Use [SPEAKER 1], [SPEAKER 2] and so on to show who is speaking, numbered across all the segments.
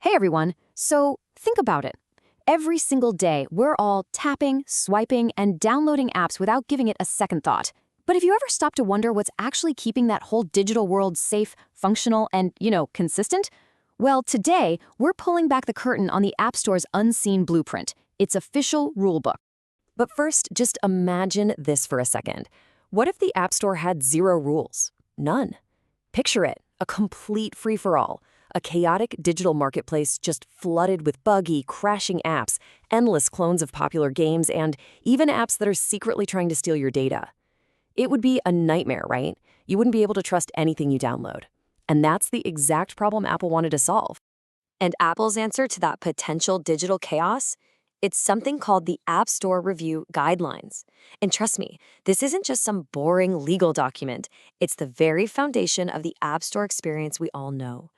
[SPEAKER 1] Hey everyone. So think about it. Every single day, we're all tapping, swiping, and downloading apps without giving it a second thought. But have you ever stopped to wonder what's actually keeping that whole digital world safe, functional, and, consistent? Well, today, we're pulling back the curtain on the App Store's unseen blueprint, its official rulebook. But first, just imagine this for a second. What if the App Store had zero rules? None. Picture it, a complete free-for-all. A chaotic digital marketplace just flooded with buggy, crashing apps, endless clones of popular games, and even apps that are secretly trying to steal your data. It would be a nightmare, right? You wouldn't be able to trust anything you download. And that's the exact problem Apple wanted to solve. And Apple's answer to that potential digital chaos? It's something called the App Store Review Guidelines. And trust me, this isn't just some boring legal document. It's the very foundation of the App Store experience we all know.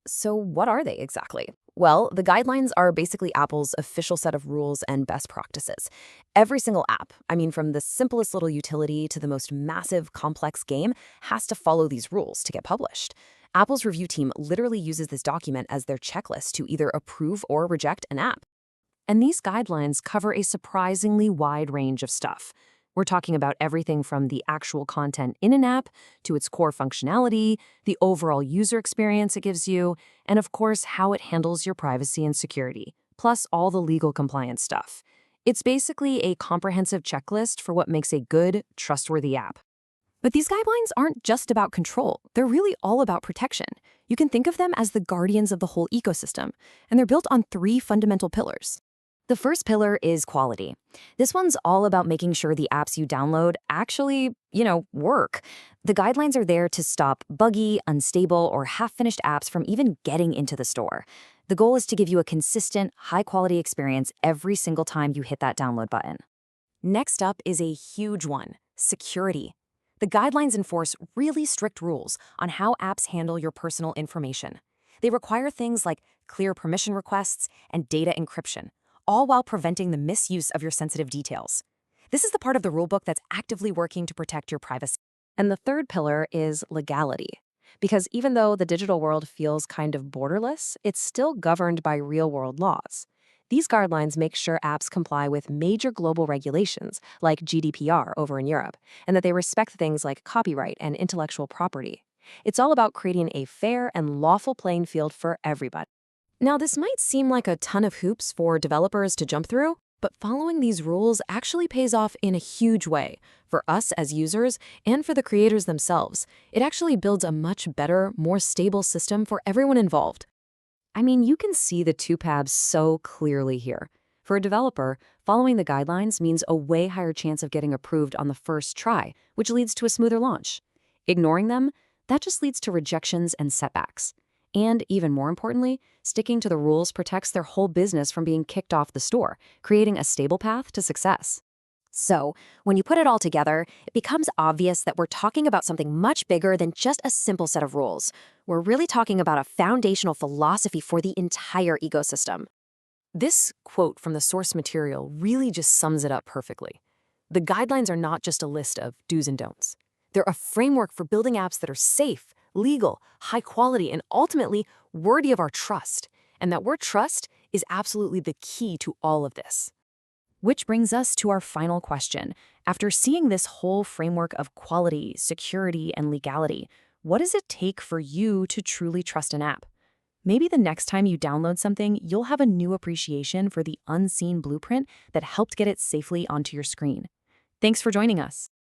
[SPEAKER 1] So what are they exactly? Well, the guidelines are basically Apple's official set of rules and best practices. Every single app, from the simplest little utility to the most massive, complex game, has to follow these rules to get published. Apple's review team literally uses this document as their checklist to either approve or reject an app. And these guidelines cover a surprisingly wide range of stuff. We're talking about everything from the actual content in an app to its core functionality, the overall user experience it gives you, and of course, how it handles your privacy and security, plus all the legal compliance stuff. It's basically a comprehensive checklist for what makes a good, trustworthy app. But these guidelines aren't just about control. They're really all about protection. You can think of them as the guardians of the whole ecosystem, and they're built on three fundamental pillars. The first pillar is quality. This one's all about making sure the apps you download actually, work. The guidelines are there to stop buggy, unstable, or half-finished apps from even getting into the store. The goal is to give you a consistent, high-quality experience every single time you hit that download button. Next up is a huge one, security. The guidelines enforce really strict rules on how apps handle your personal information. They require things like clear permission requests and data encryption, all while preventing the misuse of your sensitive details. This is the part of the rulebook that's actively working to protect your privacy. And the third pillar is legality. Because even though the digital world feels kind of borderless, it's still governed by real-world laws. These guidelines make sure apps comply with major global regulations, like GDPR over in Europe, and that they respect things like copyright and intellectual property. It's all about creating a fair and lawful playing field for everybody. Now, this might seem like a ton of hoops for developers to jump through, but following these rules actually pays off in a huge way for us as users and for the creators themselves. It actually builds a much better, more stable system for everyone involved. You can see the two paths so clearly here. For a developer, following the guidelines means a way higher chance of getting approved on the first try, which leads to a smoother launch. Ignoring them, that just leads to rejections and setbacks. And even more importantly, sticking to the rules protects their whole business from being kicked off the store, creating a stable path to success. So, when you put it all together, it becomes obvious that we're talking about something much bigger than just a simple set of rules. We're really talking about a foundational philosophy for the entire ecosystem. This quote from the source material really just sums it up perfectly. The guidelines are not just a list of do's and don'ts. They're a framework for building apps that are safe, legal, high quality, and ultimately worthy of our trust. And that word trust is absolutely the key to all of this. Which brings us to our final question. After seeing this whole framework of quality, security, and legality, what does it take for you to truly trust an app? Maybe the next time you download something, you'll have a new appreciation for the unseen blueprint that helped get it safely onto your screen. Thanks for joining us.